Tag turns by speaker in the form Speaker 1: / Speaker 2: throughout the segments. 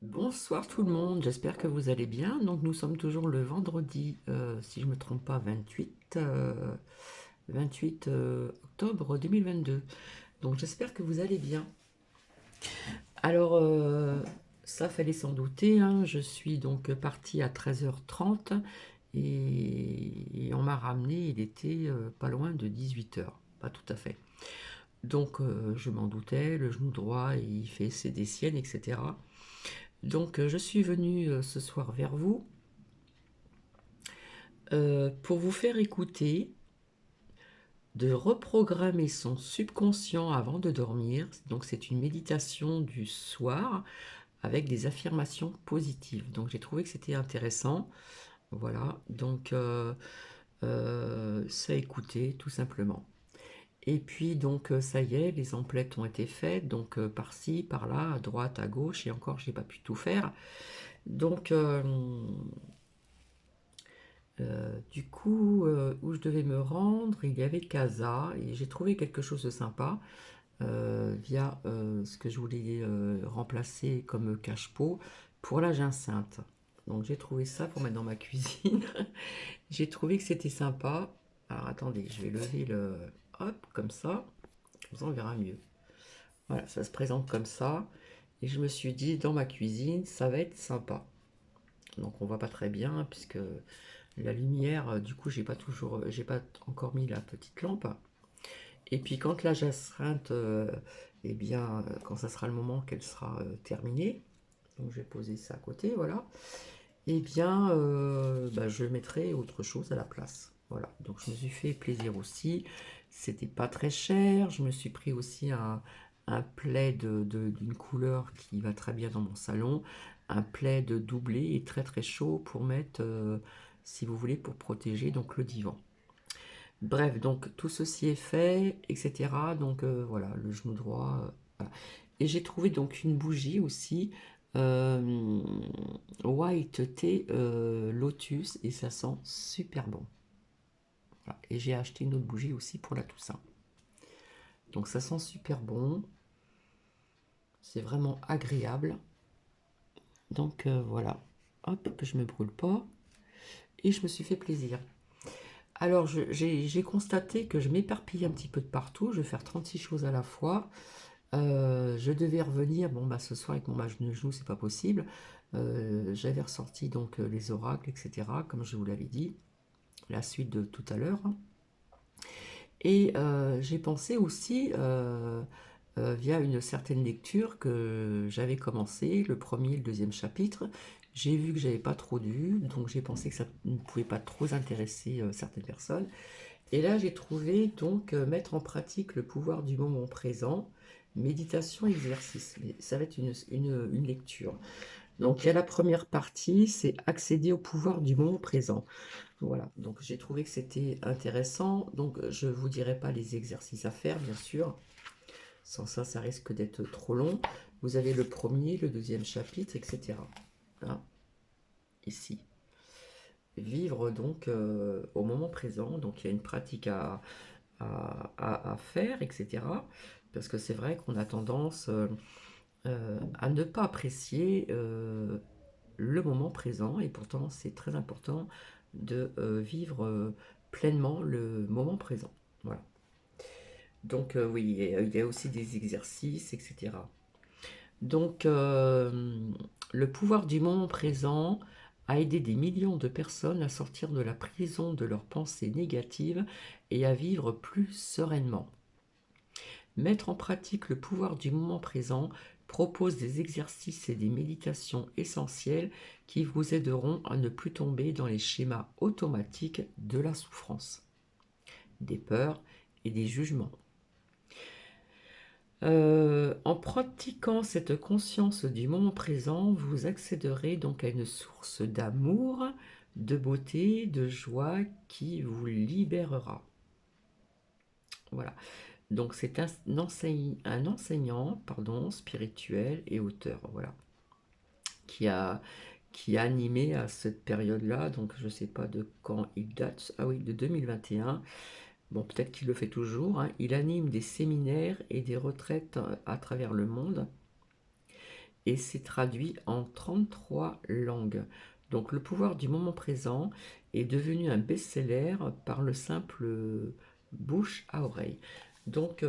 Speaker 1: Bonsoir tout le monde, j'espère que vous allez bien. Donc nous sommes toujours le vendredi, si je ne me trompe pas, 28 octobre 2022. Donc j'espère que vous allez bien. Alors ça fallait s'en douter, hein, je suis donc partie à 13h30 et on m'a ramené, il était pas loin de 18h, pas tout à fait. Donc je m'en doutais, le genou droit il fait des siennes, etc. Donc je suis venue ce soir vers vous pour vous faire écouter de reprogrammer son subconscient avant de dormir. Donc c'est une méditation du soir avec des affirmations positives. Donc j'ai trouvé que c'était intéressant. Voilà, donc ça écouter tout simplement. Et puis donc ça y est, les emplettes ont été faites, donc par-ci, par-là, à droite, à gauche, et encore j'ai pas pu tout faire. Donc du coup, où je devais me rendre, il y avait Casa, et j'ai trouvé quelque chose de sympa via ce que je voulais remplacer comme cache-pot pour la jacinthe. Donc j'ai trouvé ça pour mettre dans ma cuisine. J'ai trouvé que c'était sympa. Alors attendez, je vais lever le... Hop, comme ça. Comme ça on verra mieux. Voilà, ça se présente comme ça. Et je me suis dit, dans ma cuisine, ça va être sympa. Donc on voit pas très bien, puisque la lumière, du coup, j'ai pas encore mis la petite lampe. Et puis quand la jacinthe, eh bien, quand ça sera le moment qu'elle sera terminée, donc je vais poser ça à côté, voilà. Eh bien, bah, je mettrai autre chose à la place. Voilà. Donc je me suis fait plaisir aussi. C'était pas très cher. Je me suis pris aussi un plaid d'une couleur qui va très bien dans mon salon. Un plaid doublé et très très chaud pour mettre, si vous voulez, pour protéger donc le divan. Bref, donc tout ceci est fait, etc. Donc voilà, le genou droit. Voilà. Et j'ai trouvé donc une bougie aussi, euh, White Tea Lotus, et ça sent super bon. Voilà. Et j'ai acheté une autre bougie aussi pour la Toussaint. Donc ça sent super bon, c'est vraiment agréable. Donc voilà, hop, que je me brûle pas. Et je me suis fait plaisir. Alors j'ai constaté que je m'éparpille un petit peu de partout, je vais faire 36 choses à la fois. Je devais revenir, bon bah ce soir avec mon match de genou, c'est pas possible. J'avais ressorti donc les oracles, etc., comme je vous l'avais dit, la suite de tout à l'heure. Et j'ai pensé aussi, via une certaine lecture que j'avais commencé, le premier et le deuxième chapitre, j'ai vu que j'avais pas trop lu, donc j'ai pensé que ça ne pouvait pas trop intéresser certaines personnes. Et là, j'ai trouvé donc mettre en pratique le pouvoir du moment présent, méditation, exercice. Mais ça va être une lecture. Donc, il y a la première partie, c'est accéder au pouvoir du moment présent. Voilà, donc j'ai trouvé que c'était intéressant. Donc, je ne vous dirai pas les exercices à faire, bien sûr. Sans ça, ça risque d'être trop long. Vous avez le premier, le deuxième chapitre, etc. Hein, ici. Vivre donc au moment présent. Donc, il y a une pratique à faire, etc. Parce que c'est vrai qu'on a tendance à ne pas apprécier le moment présent, et pourtant c'est très important de vivre pleinement le moment présent. Voilà. Donc oui, il y a aussi des exercices, etc. Donc le pouvoir du moment présent a aidé des millions de personnes à sortir de la prison de leurs pensées négatives et à vivre plus sereinement. Mettre en pratique le pouvoir du moment présent propose des exercices et des méditations essentielles qui vous aideront à ne plus tomber dans les schémas automatiques de la souffrance, des peurs et des jugements. En pratiquant cette conscience du moment présent, vous accéderez donc à une source d'amour, de beauté, de joie qui vous libérera. Voilà. Donc c'est un enseignant spirituel et auteur, voilà, qui a, qui a animé à cette période-là, donc je ne sais pas de quand il date, ah oui, de 2021, bon peut-être qu'il le fait toujours, hein. Il anime des séminaires et des retraites à travers le monde, et c'est traduit en 33 langues. Donc le pouvoir du moment présent est devenu un best-seller par le simple bouche à oreille. Donc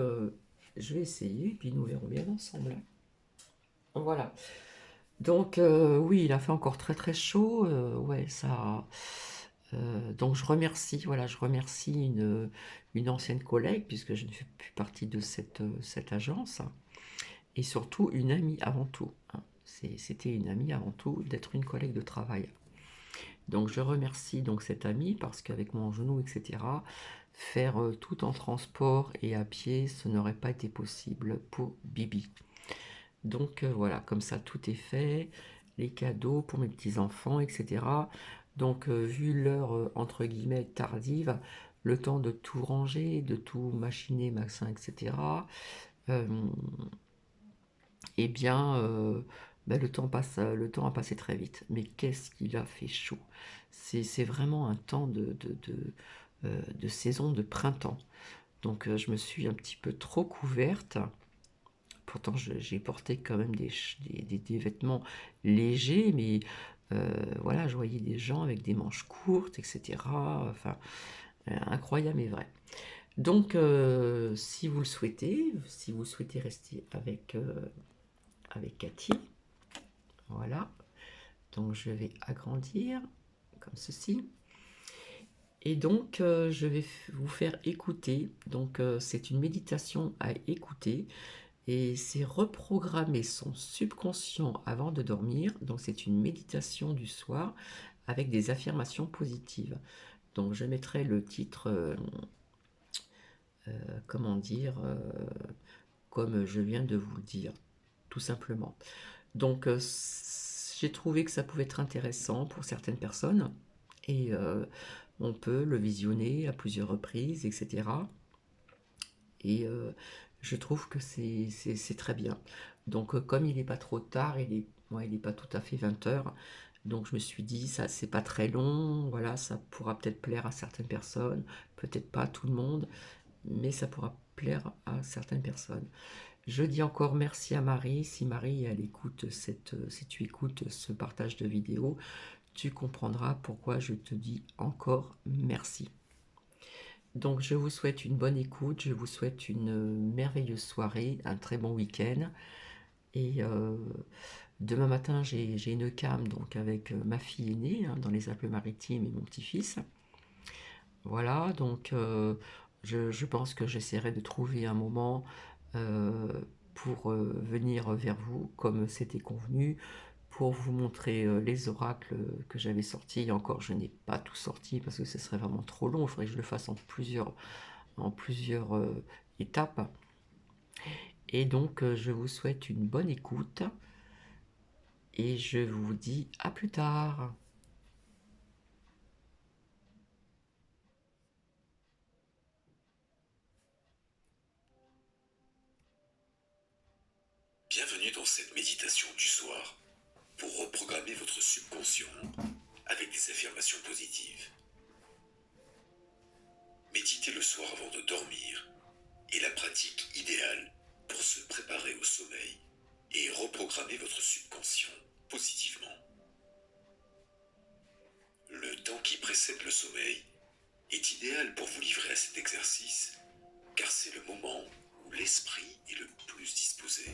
Speaker 1: je vais essayer, puis nous verrons bien ensemble. Voilà. Donc oui, il a fait encore très très chaud. Ouais, ça. Donc je remercie, voilà, je remercie une ancienne collègue, puisque je ne fais plus partie de cette agence, et surtout une amie avant tout, hein. C'était une amie avant tout, d'être une collègue de travail. Donc je remercie donc cette amie parce qu'avec mon genou, etc., faire tout en transport et à pied, ce n'aurait pas été possible pour Bibi. Donc voilà, comme ça tout est fait, les cadeaux pour mes petits-enfants, etc. Donc vu l'heure entre guillemets tardive, le temps de tout ranger, de tout machiner, machin, etc. euh, eh bien, ben, le temps a passé très vite. Mais qu'est-ce qu'il a fait chaud! C'est vraiment un temps de saison de printemps. Donc je me suis un petit peu trop couverte. Pourtant, j'ai porté quand même des vêtements légers, mais voilà, je voyais des gens avec des manches courtes, etc. Enfin, incroyable et vrai. Donc, si vous souhaitez rester avec Cathy, voilà. Donc, je vais agrandir comme ceci. Et donc, je vais vous faire écouter. Donc, c'est une méditation à écouter. Et c'est reprogrammer son subconscient avant de dormir. Donc c'est une méditation du soir avec des affirmations positives. Donc je mettrai le titre, comment dire, comme je viens de vous le dire, tout simplement. Donc j'ai trouvé que ça pouvait être intéressant pour certaines personnes. Et on peut le visionner à plusieurs reprises, etc. Et je trouve que c'est très bien. Donc comme il n'est pas trop tard, il n'est pas tout à fait 20 heures, donc je me suis dit, ça c'est pas très long, voilà, ça pourra peut-être plaire à certaines personnes, peut-être pas à tout le monde, mais ça pourra plaire à certaines personnes. Je dis encore merci à Marie. Si Marie, elle écoute si tu écoutes ce partage de vidéo, tu comprendras pourquoi je te dis encore merci. Donc je vous souhaite une bonne écoute, je vous souhaite une merveilleuse soirée, un très bon week-end. Et demain matin, j'ai une cam donc avec ma fille aînée, hein, dans les Alpes-Maritimes, et mon petit-fils. Voilà, donc je pense que j'essaierai de trouver un moment euh, pour venir vers vous, comme c'était convenu, pour vous montrer les oracles que j'avais sortis. Et encore, je n'ai pas tout sorti parce que ce serait vraiment trop long. Il faudrait que je le fasse en plusieurs étapes. Et donc, je vous souhaite une bonne écoute et je vous dis à plus tard.
Speaker 2: Bienvenue dans cette méditation du soir pour reprogrammer votre subconscient avec des affirmations positives. Méditer le soir avant de dormir est la pratique idéale pour se préparer au sommeil et reprogrammer votre subconscient positivement. Le temps qui précède le sommeil est idéal pour vous livrer à cet exercice car c'est le moment où l'esprit est le plus disposé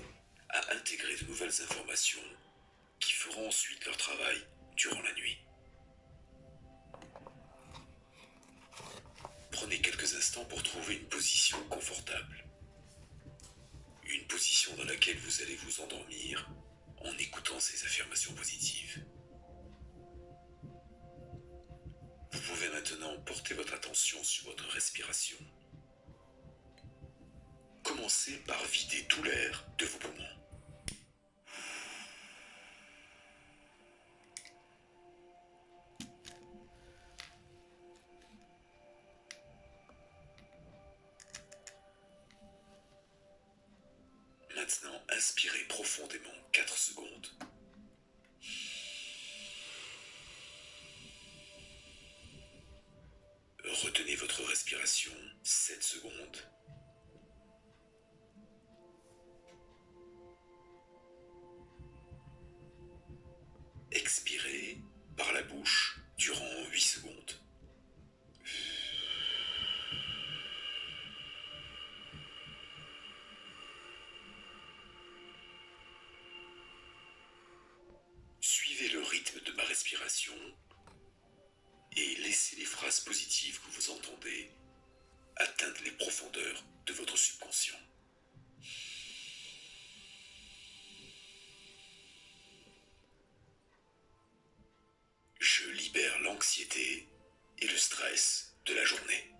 Speaker 2: à intégrer de nouvelles informations qui feront ensuite leur travail durant la nuit. Prenez quelques instants pour trouver une position confortable. Une position dans laquelle vous allez vous endormir en écoutant ces affirmations positives. Vous pouvez maintenant porter votre attention sur votre respiration. Commencez par vider tout l'air de vos poumons. Maintenant, inspirez profondément 4 secondes. Retenez votre respiration 7 secondes. respiration et laissez les phrases positives que vous entendez atteindre les profondeurs de votre subconscient. Je libère l'anxiété et le stress de la journée.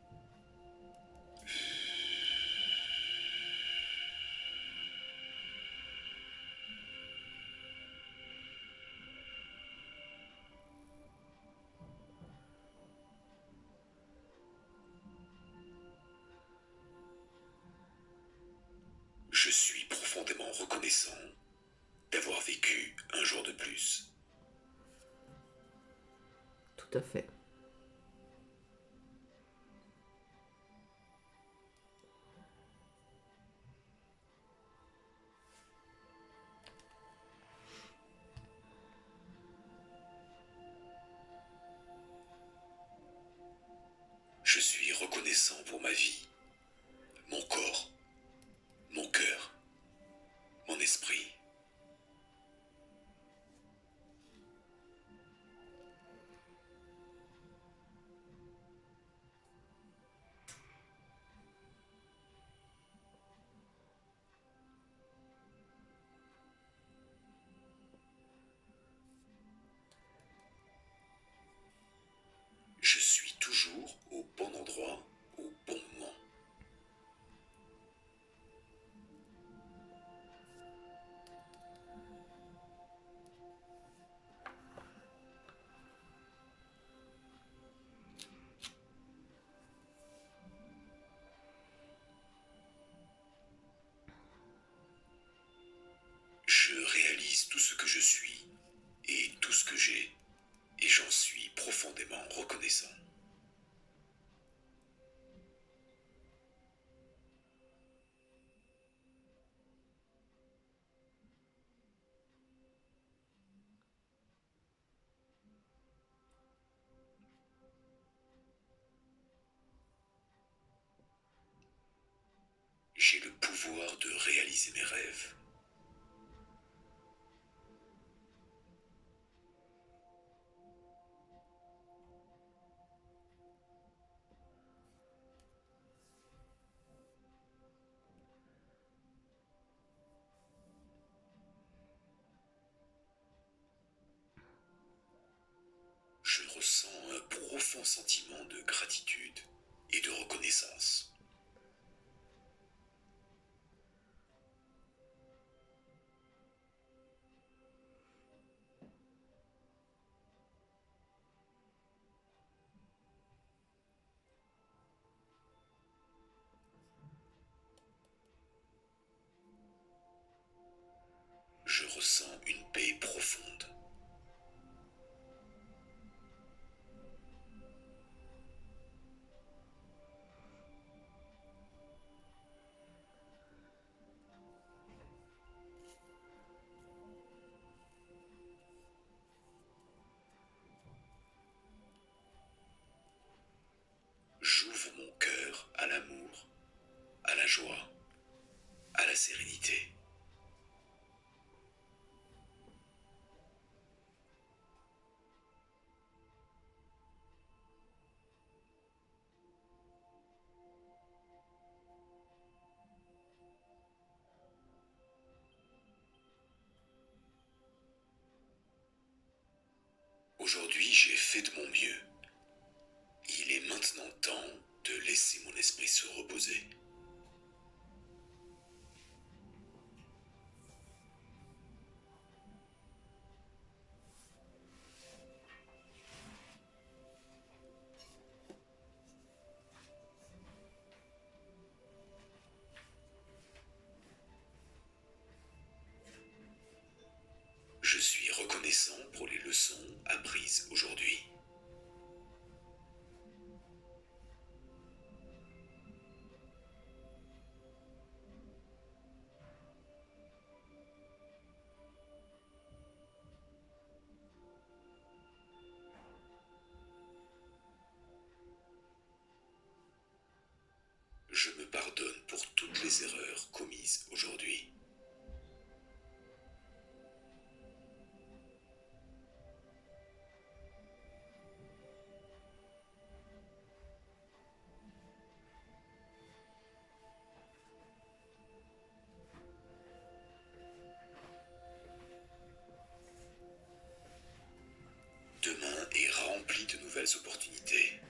Speaker 2: Je suis profondément reconnaissant d'avoir vécu un jour de plus.
Speaker 1: Tout à fait.
Speaker 2: Je suis reconnaissant pour ma vie, mon corps, mon cœur, mon esprit. Je suis toujours au bon endroit, au bon moment. Je réalise tout ce que je suis et tout ce que j'ai, et j'en suis profondément reconnaissant. J'ai le pouvoir de réaliser mes rêves. Je ressens un profond sentiment de gratitude et de reconnaissance. Je ressens une paix profonde. J'ouvre mon cœur à l'amour, à la joie, à la sérénité. Aujourd'hui, j'ai fait de mon mieux. Il est maintenant temps de laisser mon esprit se reposer. Je suis reconnaissant pour les leçons apprises aujourd'hui. Je me pardonne pour toutes les erreurs commises aujourd'hui. nouvelles opportunités.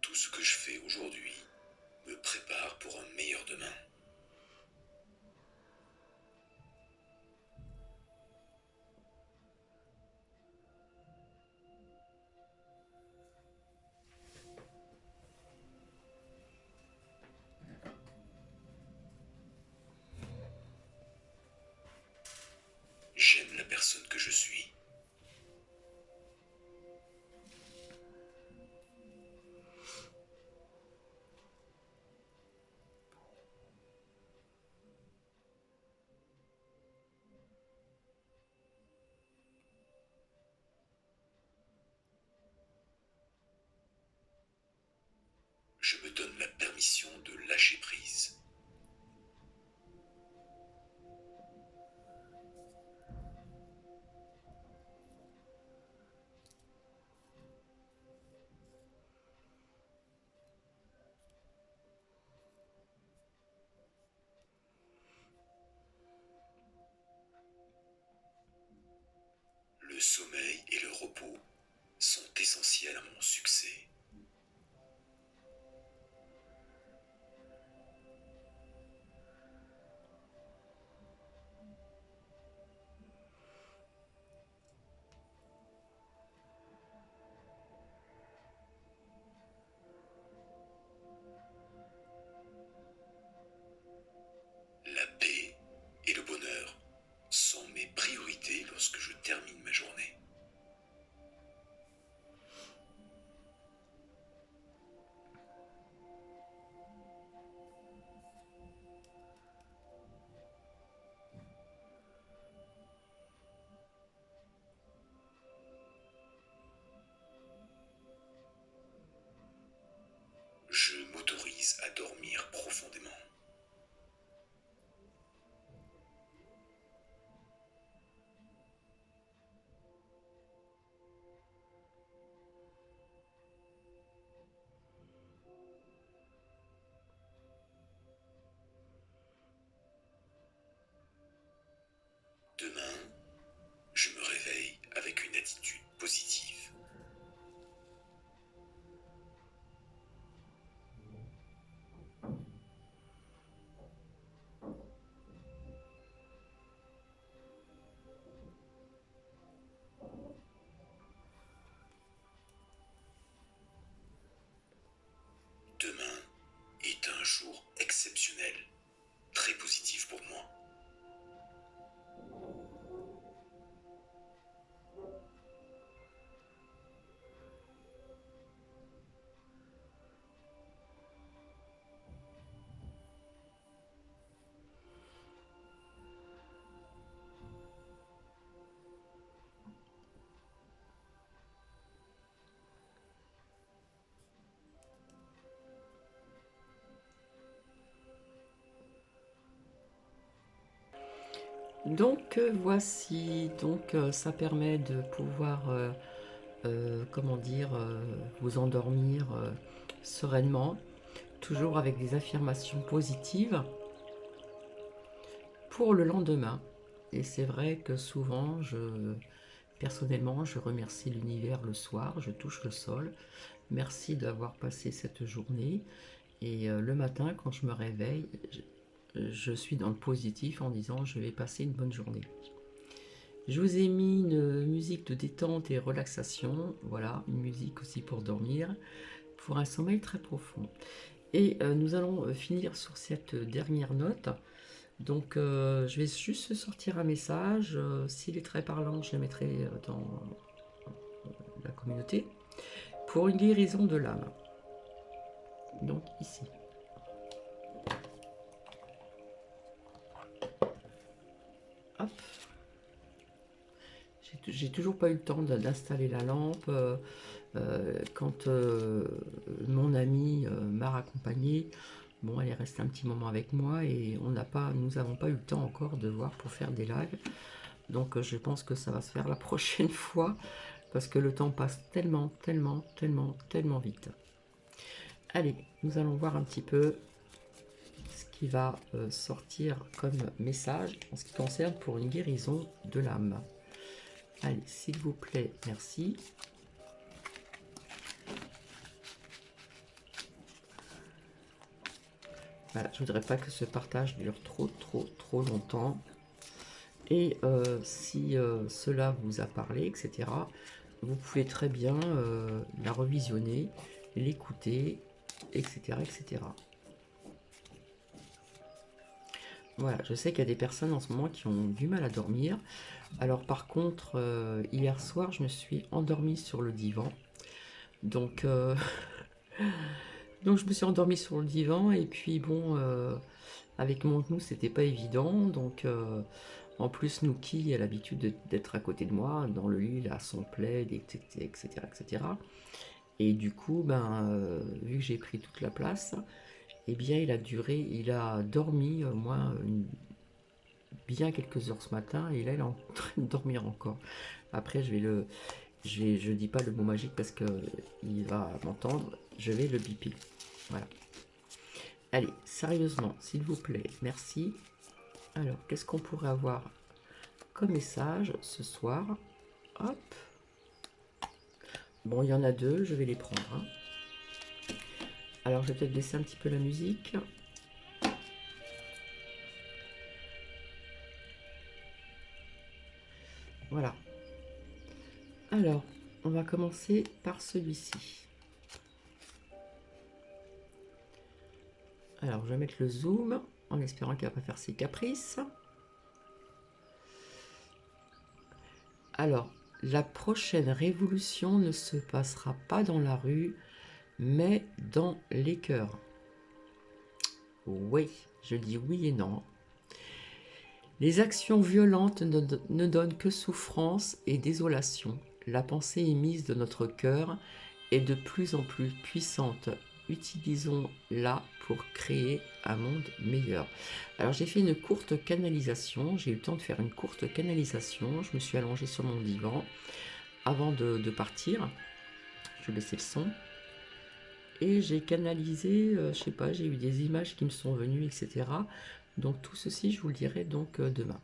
Speaker 2: Tout ce que je fais aujourd'hui me prépare pour un meilleur demain. J'aime la personne que je suis. Je me donne la permission de lâcher prise. Le sommeil et le repos sont essentiels à mon succès. La paix et le bonheur sont mes priorités lorsque je termine ma journée. Je m'autorise à dormir profondément. Demain, je me réveille avec une attitude positive. Demain est un jour exceptionnel, très positif pour moi.
Speaker 1: Donc voici, donc ça permet de pouvoir, comment dire, vous endormir sereinement, toujours avec des affirmations positives pour le lendemain. Et c'est vrai que souvent, personnellement, je remercie l'univers le soir, je touche le sol. Merci d'avoir passé cette journée. Et le matin, quand je me réveille, je suis dans le positif en disant je vais passer une bonne journée. Je vous ai mis une musique de détente et relaxation, voilà, une musique aussi pour dormir, pour un sommeil très profond. Et nous allons finir sur cette dernière note. Donc je vais juste sortir un message, s'il est très parlant, je le mettrai dans la communauté, pour une guérison de l'âme. Donc ici. Hop. J'ai toujours pas eu le temps d'installer la lampe. Quand mon amie m'a raccompagnée, bon, elle est restée un petit moment avec moi et nous n'avons pas eu le temps encore de voir pour faire des lives. Donc je pense que ça va se faire la prochaine fois, parce que le temps passe tellement, tellement, tellement, tellement vite. Allez, nous allons voir un petit peu ce qui va sortir comme message en ce qui concerne pour une guérison de l'âme. Allez, s'il vous plaît, merci. Voilà, je voudrais pas que ce partage dure trop longtemps. Et si cela vous a parlé, etc., vous pouvez très bien la revisionner, l'écouter, etc., etc. Voilà, je sais qu'il y a des personnes en ce moment qui ont du mal à dormir. Alors par contre, hier soir, je me suis endormie sur le divan. Donc, donc je me suis endormie sur le divan et puis bon, avec mon genou, c'était pas évident. Donc en plus, Nookie a l'habitude d'être à côté de moi, dans le lit, il a son plaid, etc., etc. Et du coup, ben, vu que j'ai pris toute la place, eh bien, il a dormi, bien quelques heures ce matin, et là, il est en train de dormir encore. Après, je dis pas le mot magique parce que il va m'entendre, je vais le biper. Voilà. Allez, sérieusement, s'il vous plaît, merci. Alors, qu'est-ce qu'on pourrait avoir comme message ce soir? Hop. Bon, il y en a deux, je vais les prendre. Hein. Alors, je vais peut-être baisser un petit peu la musique. Voilà. Alors, on va commencer par celui-ci. Alors, je vais mettre le zoom, en espérant qu'il ne va pas faire ses caprices. Alors, la prochaine révolution ne se passera pas dans la rue, mais dans les cœurs. Oui, je dis oui et non. Les actions violentes ne donnent que souffrance et désolation. La pensée émise de notre cœur est de plus en plus puissante. Utilisons-la pour créer un monde meilleur. Alors j'ai fait une courte canalisation, j'ai eu le temps de faire une courte canalisation. Je me suis allongée sur mon divan avant de partir. Je laissais le son. Et j'ai canalisé, je sais pas, j'ai eu des images qui me sont venues, etc. Donc tout ceci, je vous le dirai donc demain.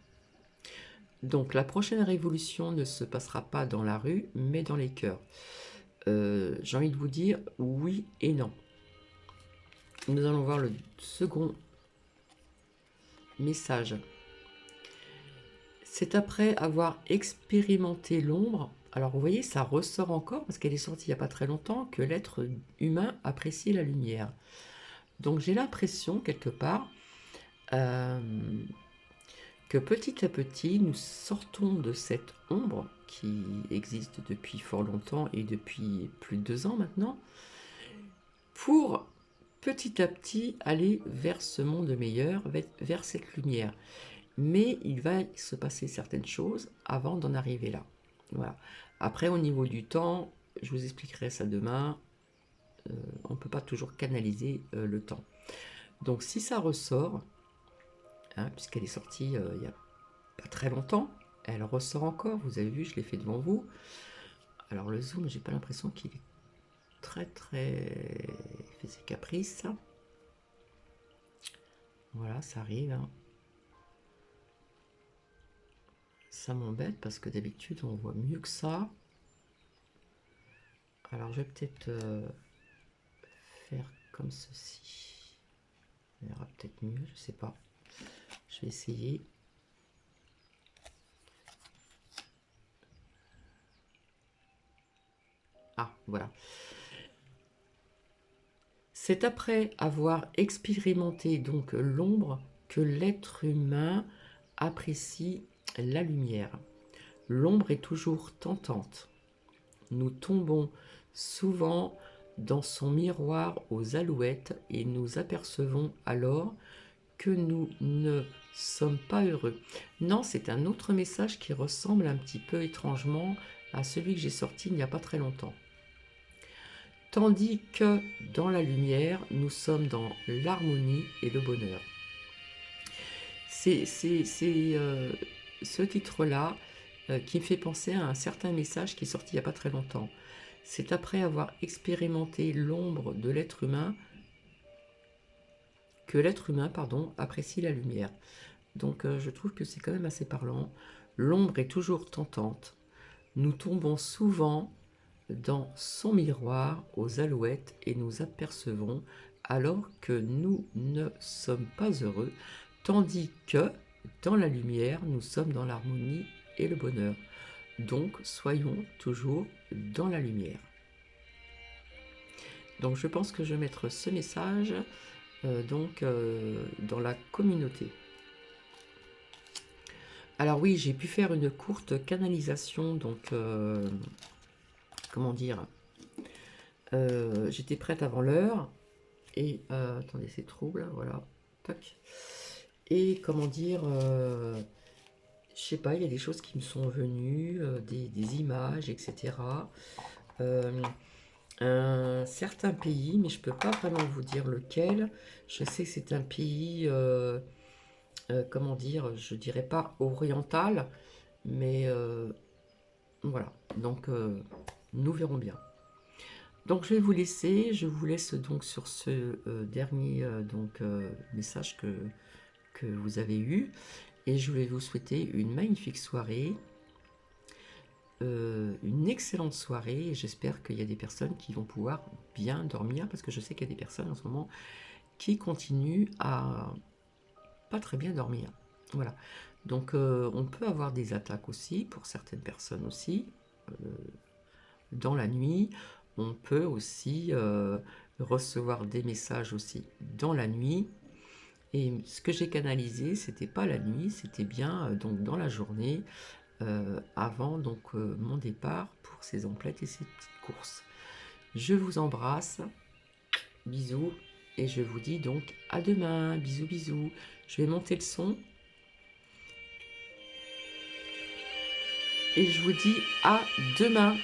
Speaker 1: Donc la prochaine révolution ne se passera pas dans la rue, mais dans les cœurs. J'ai envie de vous dire oui et non. Nous allons voir le second message. C'est après avoir expérimenté l'ombre, alors vous voyez, ça ressort encore, parce qu'elle est sortie il n'y a pas très longtemps, que l'être humain apprécie la lumière. Donc j'ai l'impression, quelque part, que petit à petit, nous sortons de cette ombre qui existe depuis fort longtemps et depuis plus de 2 ans maintenant, pour petit à petit aller vers ce monde meilleur, vers cette lumière. Mais il va se passer certaines choses avant d'en arriver là. Voilà. Après, au niveau du temps, je vous expliquerai ça demain, on ne peut pas toujours canaliser le temps. Donc si ça ressort, hein, puisqu'elle est sortie il n'y a pas très longtemps, elle ressort encore, vous avez vu, je l'ai fait devant vous. Alors le zoom, j'ai pas l'impression qu'il est très il fait ses caprices. Voilà, ça arrive. Hein. Ça m'embête parce que d'habitude on voit mieux que ça. Alors je vais peut-être faire comme ceci. Ça ira peut-être mieux, je sais pas. Je vais essayer. Ah, voilà. C'est après avoir expérimenté donc l'ombre que l'être humain apprécie la lumière. L'ombre est toujours tentante. Nous tombons souvent dans son miroir aux alouettes et nous apercevons alors que nous ne sommes pas heureux. Non, c'est un autre message qui ressemble un petit peu étrangement à celui que j'ai sorti il n'y a pas très longtemps. Tandis que dans la lumière, nous sommes dans l'harmonie et le bonheur. ce titre-là qui me fait penser à un certain message qui est sorti il n'y a pas très longtemps. C'est après avoir expérimenté l'ombre de l'être humain que l'être humain, pardon, apprécie la lumière. Donc je trouve que c'est quand même assez parlant. L'ombre est toujours tentante. Nous tombons souvent dans son miroir aux alouettes et nous apercevons alors que nous ne sommes pas heureux, tandis que dans la lumière, nous sommes dans l'harmonie et le bonheur. Donc soyons toujours dans la lumière. Donc je pense que je vais mettre ce message dans la communauté. Alors oui, j'ai pu faire une courte canalisation, donc comment dire, j'étais prête avant l'heure, et attendez, c'est trouble, voilà, tac, et comment dire, je sais pas, il y a des choses qui me sont venues, des images, etc. Un certain pays, mais je peux pas vraiment vous dire lequel, je sais que c'est un pays, comment dire, je dirais pas oriental, mais voilà, donc nous verrons bien. Donc je vais vous laisser, je vous laisse donc sur ce dernier message que vous avez eu, et je vais vous souhaiter une magnifique soirée, une excellente soirée, et j'espère qu'il y a des personnes qui vont pouvoir bien dormir, parce que je sais qu'il y a des personnes en ce moment qui continuent à pas très bien dormir. Voilà, donc on peut avoir des attaques aussi, pour certaines personnes aussi, dans la nuit. On peut aussi recevoir des messages aussi dans la nuit. Et ce que j'ai canalisé, c'était pas la nuit, c'était bien donc dans la journée, avant donc mon départ pour ces emplettes et ces petites courses. Je vous embrasse, bisous, et je vous dis donc à demain, bisous bisous. Je vais monter le son. Et je vous dis à demain.